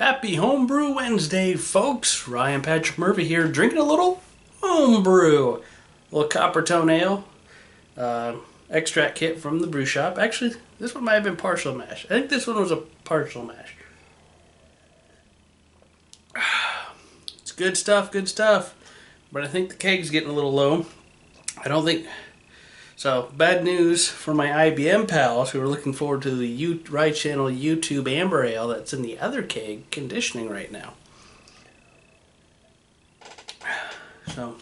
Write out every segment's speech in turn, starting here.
Happy Homebrew Wednesday, folks. Ryan Patrick Murphy here, drinking a little homebrew. A little copper tone ale, extract kit from the brew shop. Actually, this one might have been partial mash. I think this one was a partial mash. It's good stuff, good stuff. But I think the keg's getting a little low. I don't think... So, bad news for my IBM pals who are looking forward to the Rye Channel YouTube Amber Ale that's in the other keg conditioning right now. So,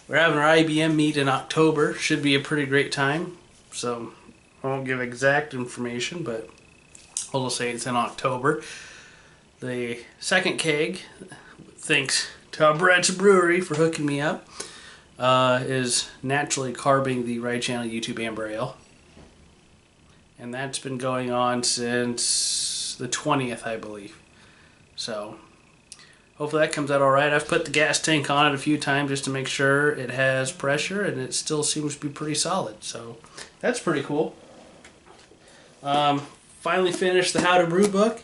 we're having our IBM meet in October. Should be a pretty great time. So, I won't give exact information, but I'll just say it's in October. The second keg, thanks to Brett's Brewery for hooking me up, is naturally carbing the Rye Channel YouTube Amber Ale. And that's been going on since the 20th, I believe. So, hopefully that comes out alright. I've put the gas tank on it a few times just to make sure it has pressure, and it still seems to be pretty solid. So, that's pretty cool. Finally finished the How to Brew book.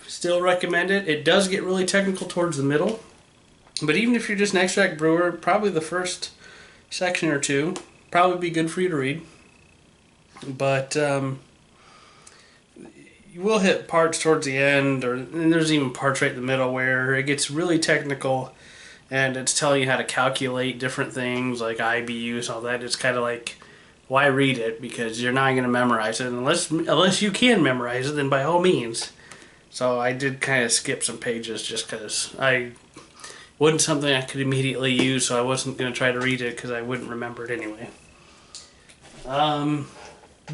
Still recommend it. It does get really technical towards the middle. But even if you're just an extract brewer, probably the first section or two probably be good for you to read. But you will hit parts towards the end, and there's even parts right in the middle where it gets really technical, and it's telling you how to calculate different things like IBUs and all that. It's kind of like, why read it? Because you're not going to memorize it. Unless you can memorize it, then by all means. So I did kind of skip some pages just because wasn't something I could immediately use, so I wasn't going to try to read it because I wouldn't remember it anyway.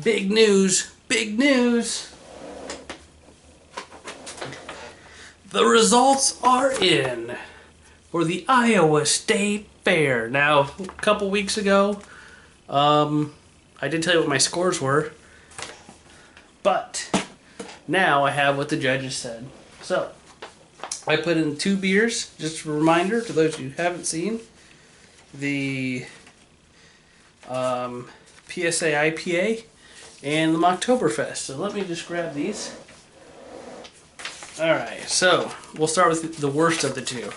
Big news! Big news! The results are in for the Iowa State Fair. Now, a couple weeks ago, I did tell you what my scores were, but now I have what the judges said. So, I put in 2 beers, just a reminder to those who haven't seen. The PSA IPA and the Mocktoberfest. So let me just grab these. Alright, so we'll start with the worst of the two.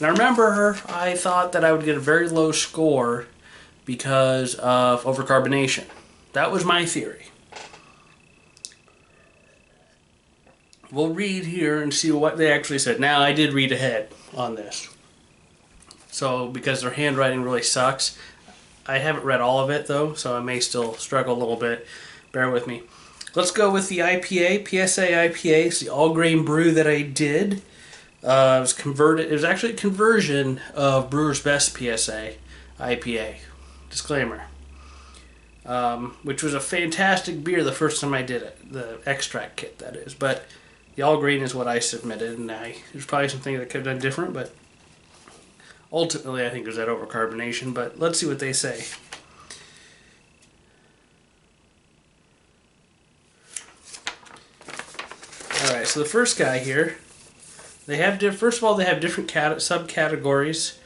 Now remember, I thought that I would get a very low score because of overcarbonation. That was my theory. We'll read here and see what they actually said. Now, I did read ahead on this. So, because their handwriting really sucks. I haven't read all of it, though, so I may still struggle a little bit. Bear with me. Let's go with the IPA, PSA IPA. It's the all-grain brew that I did. It was converted. It was actually a conversion of Brewer's Best PSA IPA. Disclaimer. Which was a fantastic beer the first time I did it. The extract kit, that is. But the all grain is what I submitted, and there's probably some things that could have done different, but ultimately I think it was that overcarbonation. But let's see what they say. Alright, so the first guy here, they have first of all, they have different subcategories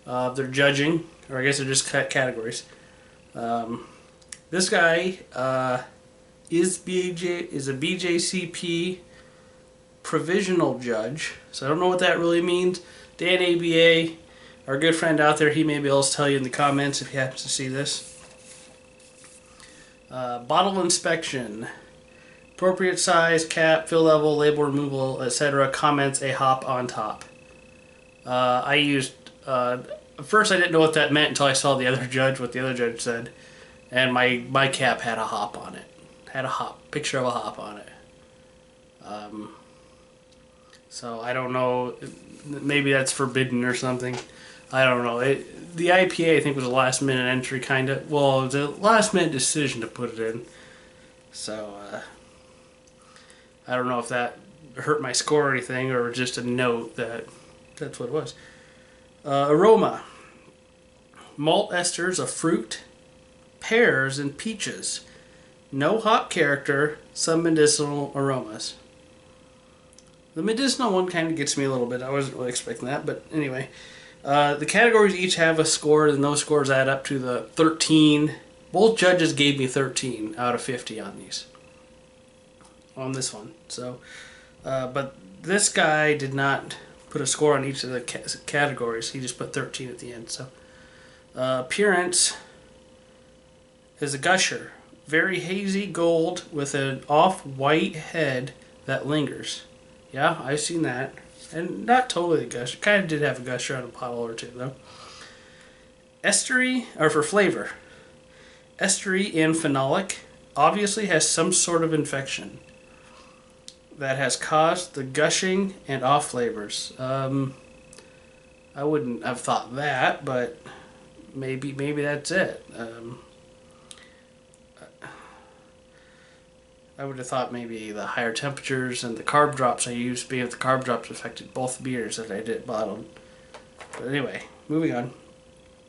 of their judging, or I guess they're just categories. This guy is a BJCP provisional judge, so I don't know what that really means. Dan ABA, our good friend out there, he may be able to tell you in the comments if he happens to see this. Bottle inspection, appropriate size, cap, fill level, label removal, etc. Comments a hop on top. I used at first I didn't know what that meant until I saw the other judge, what the other judge said, and my cap had a hop on it. Had a hop, picture of a hop on it. So I don't know, maybe that's forbidden or something. I don't know. The IPA I think was a last minute entry kind of. Well, it was a last minute decision to put it in. So I don't know if that hurt my score or anything, or just a note that that's what it was. Aroma. Malt esters of fruit, pears, and peaches. No hop character, some medicinal aromas. The medicinal one kind of gets me a little bit. I wasn't really expecting that, but anyway. The categories each have a score, and those scores add up to the 13. Both judges gave me 13 out of 50 on these. On this one. So, But this guy did not put a score on each of the categories. He just put 13 at the end. So appearance is a gusher. Very hazy gold with an off-white head that lingers. Yeah, I've seen that. And not totally a gusher. Kind of did have a gusher on a bottle or two, though. Estery, or for flavor. Estery and phenolic obviously has some sort of infection that has caused the gushing and off flavors. I wouldn't have thought that, but maybe that's it. I would have thought maybe the higher temperatures and the carb drops I used, being the carb drops affected both beers that I did bottled. But anyway, moving on.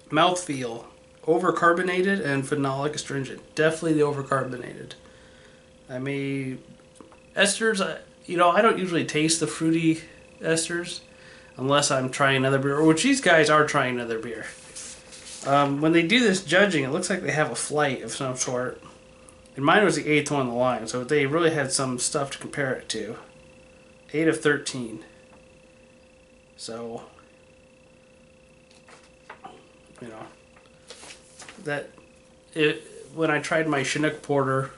Mouthfeel. Overcarbonated and phenolic astringent. Definitely the overcarbonated. I mean, esters, I don't usually taste the fruity esters unless I'm trying another beer, which these guys are trying another beer. When they do this judging, it looks like they have a flight of some sort. And mine was the 8th one in the line, so they really had some stuff to compare it to. 8 of 13. So, when I tried my Chinook Porter,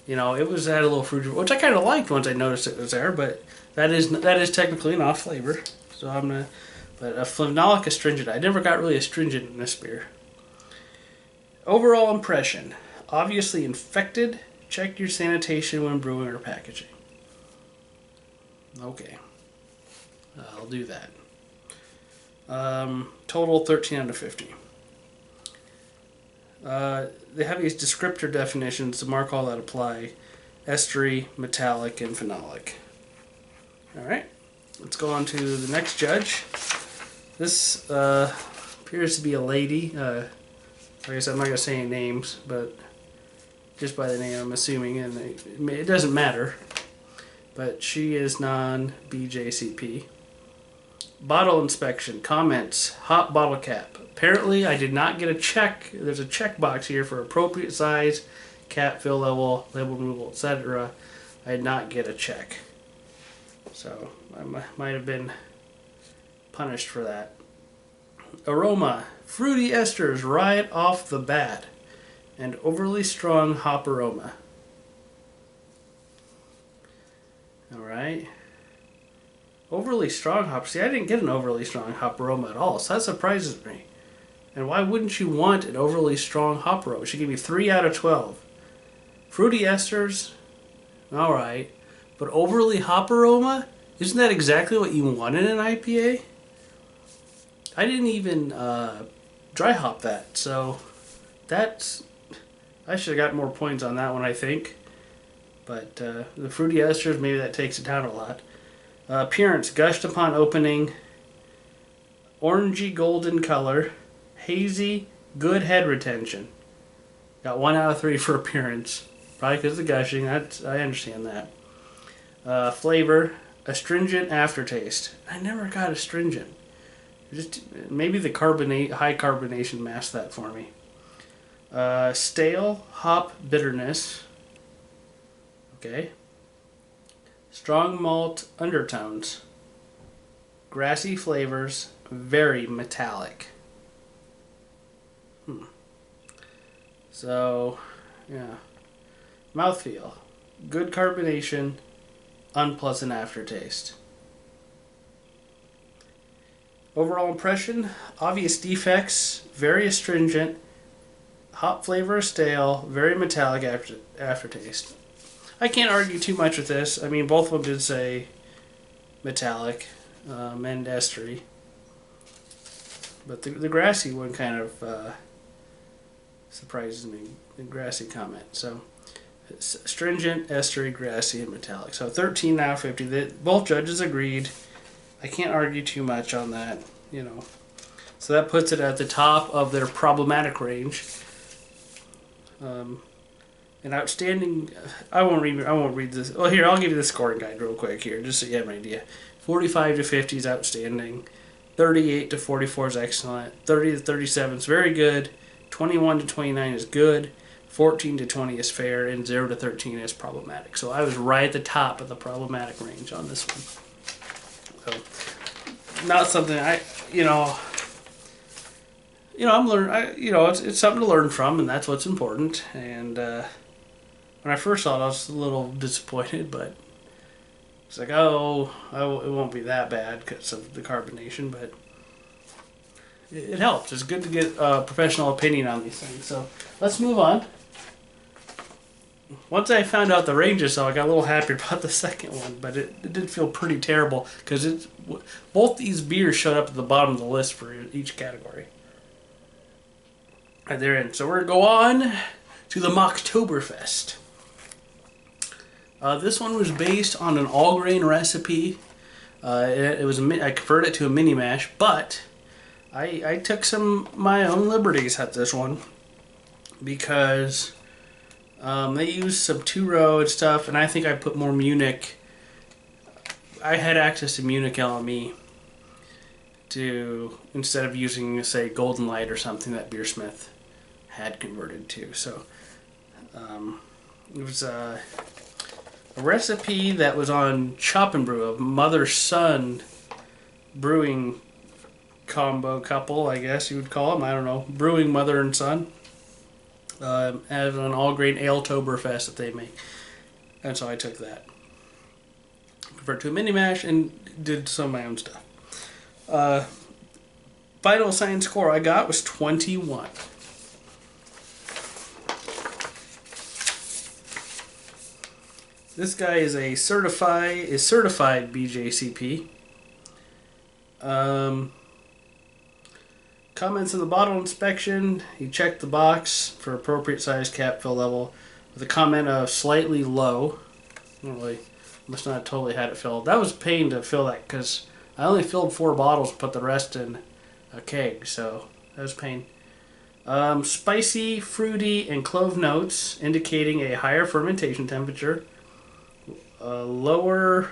it had a little fruit, which I kind of liked once I noticed it was there, but that is technically an off flavor. So but a phenolic astringent. I never got really astringent in this beer. Overall impression. Obviously infected. Check your sanitation when brewing or packaging. Okay. I'll do that. Total 13 out of 50. They have these descriptor definitions to mark all that apply. Estery, metallic, and phenolic. Alright. Let's go on to the next judge. This appears to be a lady. Like I said, I'm not going to say any names, but just by the name I'm assuming, and it doesn't matter. But she is non-BJCP. Bottle inspection. Comments. Hot bottle cap. Apparently, I did not get a check. There's a check box here for appropriate size, cap, fill level, label removal, etc. I did not get a check. So, I might have been punished for that. Aroma. Fruity esters right off the bat. And overly strong hop aroma. Alright. Overly strong hop. See, I didn't get an overly strong hop aroma at all, so that surprises me. And why wouldn't you want an overly strong hop aroma? She gave me 3 out of 12. Fruity esters, alright. But overly hop aroma? Isn't that exactly what you want in an IPA? I didn't even dry hop that, so that's... I should have got more points on that one, I think. But the fruity esters, maybe that takes it down a lot. Appearance, gushed upon opening. Orangey golden color. Hazy, good head retention. Got 1 out of 3 for appearance. Probably because of the gushing. I understand that. Flavor, astringent aftertaste. I never got astringent. Maybe the high carbonation masked that for me. Stale hop bitterness. Okay. Strong malt undertones. Grassy flavors. Very metallic. So, yeah. Mouthfeel. Good carbonation. Unpleasant aftertaste. Overall impression. Obvious defects. Very astringent. Hop flavor stale. Very metallic aftertaste. I can't argue too much with this. I mean, both of them did say metallic and estery. But the grassy one kind of surprises me. The grassy comment. So, astringent, estery, grassy, and metallic. So 13 out of 50. Both judges agreed. I can't argue too much on that, So that puts it at the top of their problematic range. An outstanding. I won't read this. Well, here, I'll give you the scoring guide real quick here, just so you have an idea. 45 to 50 is outstanding. 38 to 44 is excellent. 30 to 37 is very good. 21 to 29 is good. 14 to 20 is fair, and 0 to 13 is problematic. So I was right at the top of the problematic range on this one. So not something I'm learning. It's something to learn from, and that's what's important. And when I first saw it, I was a little disappointed, but it's like, it won't be that bad because of the carbonation, but it helps. It's good to get a professional opinion on these things. So let's move on. Once I found out the ranges, so I got a little happy about the second one, but it did feel pretty terrible because both these beers showed up at the bottom of the list for each category. Right, they're in. So we're going to go on to the Mocktoberfest. This one was based on an all-grain recipe. I converted it to a mini mash, but I took my own liberties at this one because they used some 2-row and stuff, and I think I put more Munich. I had access to Munich LME instead of using, say, Golden Light or something that Beersmith had converted to. So it was a recipe that was on Chop and Brew, a mother-son brewing couple, I guess you would call them. I don't know. Brewing mother and son. As an all-grain Ale-toberfest that they make. And so I took that. Converted to a mini mash and did some of my own stuff. Final assigned score I got was 21. This guy is certified BJCP. Comments in the bottle inspection, he checked the box for appropriate size cap fill level with a comment of slightly low. Must not have totally had it filled. That was a pain to fill that because I only filled 4 bottles and put the rest in a keg, so that was a pain. Spicy, fruity, and clove notes indicating a higher fermentation temperature. Lower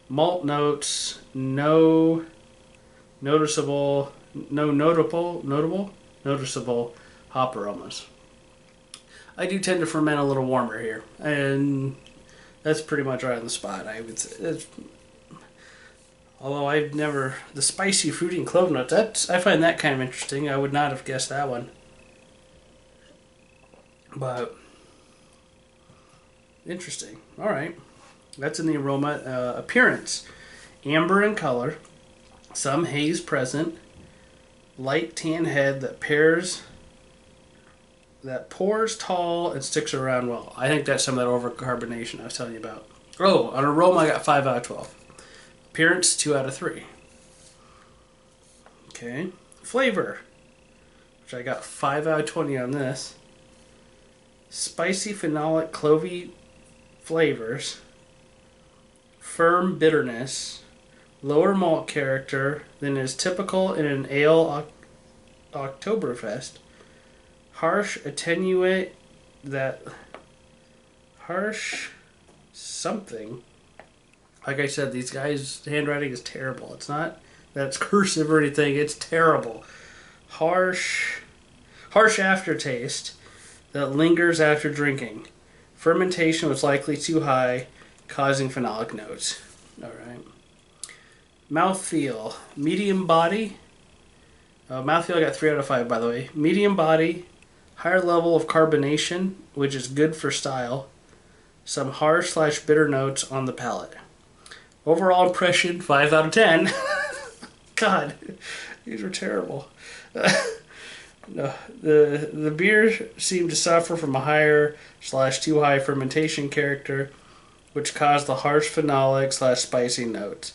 malt notes, no noticeable hop aromas. I do tend to ferment a little warmer here, and that's pretty much right on the spot. I would say, although the spicy, fruity, and clove notes, I find that kind of interesting. I would not have guessed that one, but interesting. All right, that's in the aroma. Appearance: amber in color, some haze present. Light tan head that pours tall and sticks around well. I think that's some of that overcarbonation I was telling you about. Oh, on aroma I got 5 out of 12. Appearance 2 out of 3. Okay. Flavor, which I got 5 out of 20 on this. Spicy, phenolic, clovey flavors. Firm bitterness. Lower malt character than is typical in an ale Oktoberfest. Harsh something. Like I said, these guys' handwriting is terrible. It's not that's cursive or anything. It's terrible. Harsh aftertaste that lingers after drinking. Fermentation was likely too high, causing phenolic notes. All right. Mouthfeel, medium body. Mouthfeel I got 3 out of 5, by the way. Medium body, higher level of carbonation, which is good for style. Some harsh/bitter notes on the palate. Overall impression, 5 out of 10. God, these are terrible. No, the beer seemed to suffer from a higher/too high fermentation character, which caused the harsh phenolic/spicy notes.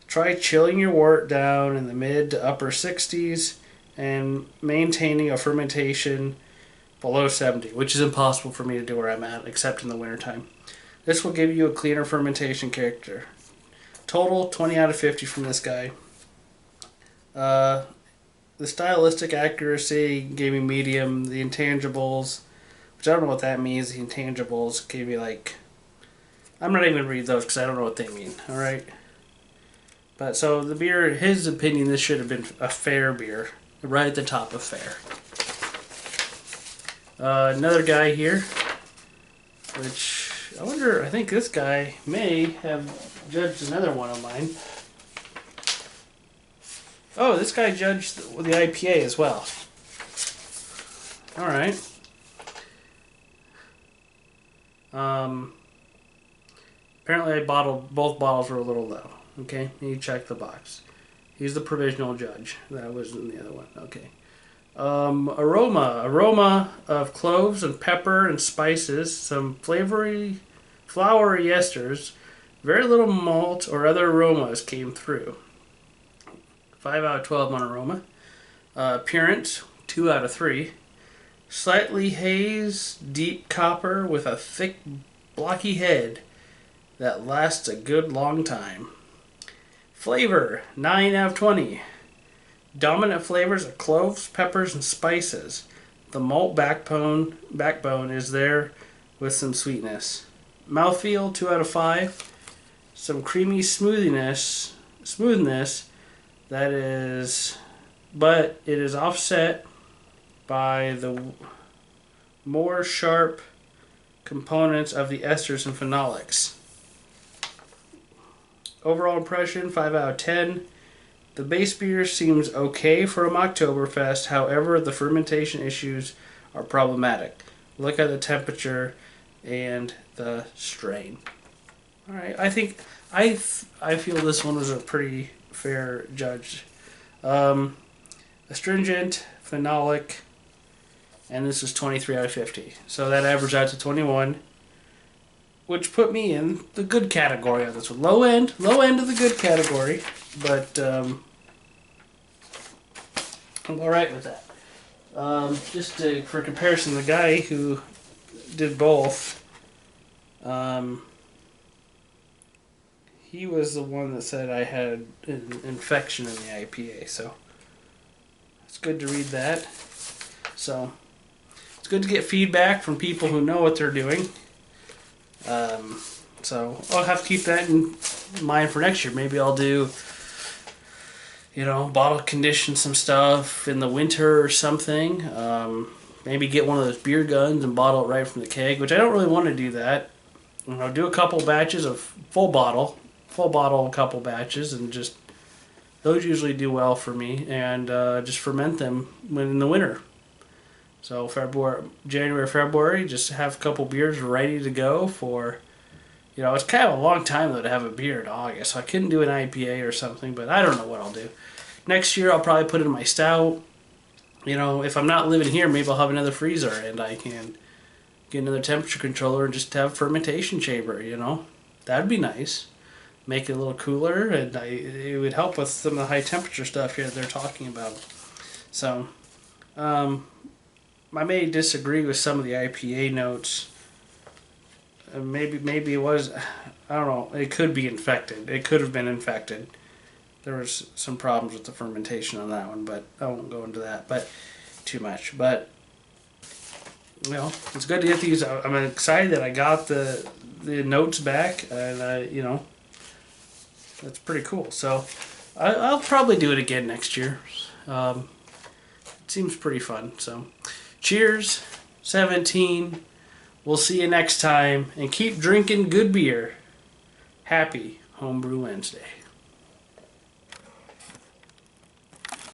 Try chilling your wort down in the mid to upper 60s and maintaining a fermentation below 70, which is impossible for me to do where I'm at, except in the wintertime. This will give you a cleaner fermentation character. Total 20 out of 50 from this guy. The stylistic accuracy gave me medium. The intangibles, which I don't know what that means, the intangibles gave me like... I'm not even going to read those because I don't know what they mean, alright? But so the beer, his opinion, this should have been a fair beer. Right at the top of fair. Another guy here, which I wonder, I think this guy may have judged another one of mine. Oh, this guy judged the IPA as well. Alright. Apparently both bottles were a little low. Okay, you check the box. He's the provisional judge. That wasn't the other one. Okay. Aroma of cloves and pepper and spices, some flowery esters, very little malt or other aromas came through. 5 out of 12 on aroma. Appearance, 2 out of 3. Slightly haze, deep copper with a thick, blocky head that lasts a good long time. Flavor, 9 out of 20. Dominant flavors are cloves, peppers, and spices. The malt backbone is there with some sweetness. Mouthfeel, 2 out of 5. Some creamy smoothness that is, but it is offset by the more sharp components of the esters and phenolics. Overall impression, 5 out of 10. The base beer seems okay for a Mocktoberfest, however the fermentation issues are problematic. Look at the temperature and the strain. Alright, I think I feel this one was a pretty fair judge. Astringent, phenolic, and this is 23 out of 50. So that averaged out to 21, which put me in the good category on this one. Low end of the good category, but I'm alright with that. For comparison, the guy who did both, he was the one that said I had an infection in the IPA, so it's good to read that. So it's good to get feedback from people who know what they're doing. So I'll have to keep that in mind for next year. Maybe I'll do, bottle condition some stuff in the winter or something. Maybe get one of those beer guns and bottle it right from the keg, which I don't really want to do that. I'll do a couple batches of full bottle, a couple batches, and just those usually do well for me, and just ferment them in the winter. So January, February, just have a couple beers ready to go for, it's kind of a long time though to have a beer in August. So I couldn't do an IPA or something, but I don't know what I'll do. Next year I'll probably put in my stout. If I'm not living here, maybe I'll have another freezer and I can get another temperature controller and just have a fermentation chamber, That'd be nice. Make it a little cooler, and it would help with some of the high temperature stuff here that they're talking about. So, I may disagree with some of the IPA notes. Maybe it was, I don't know, it could be infected. It could have been infected. There was some problems with the fermentation on that one, but I won't go into that too much. But, it's good to get these. I'm excited that I got the notes back, and, that's pretty cool. So, I'll probably do it again next year. It seems pretty fun. So, cheers, 17. We'll see you next time, and keep drinking good beer. Happy Homebrew Wednesday.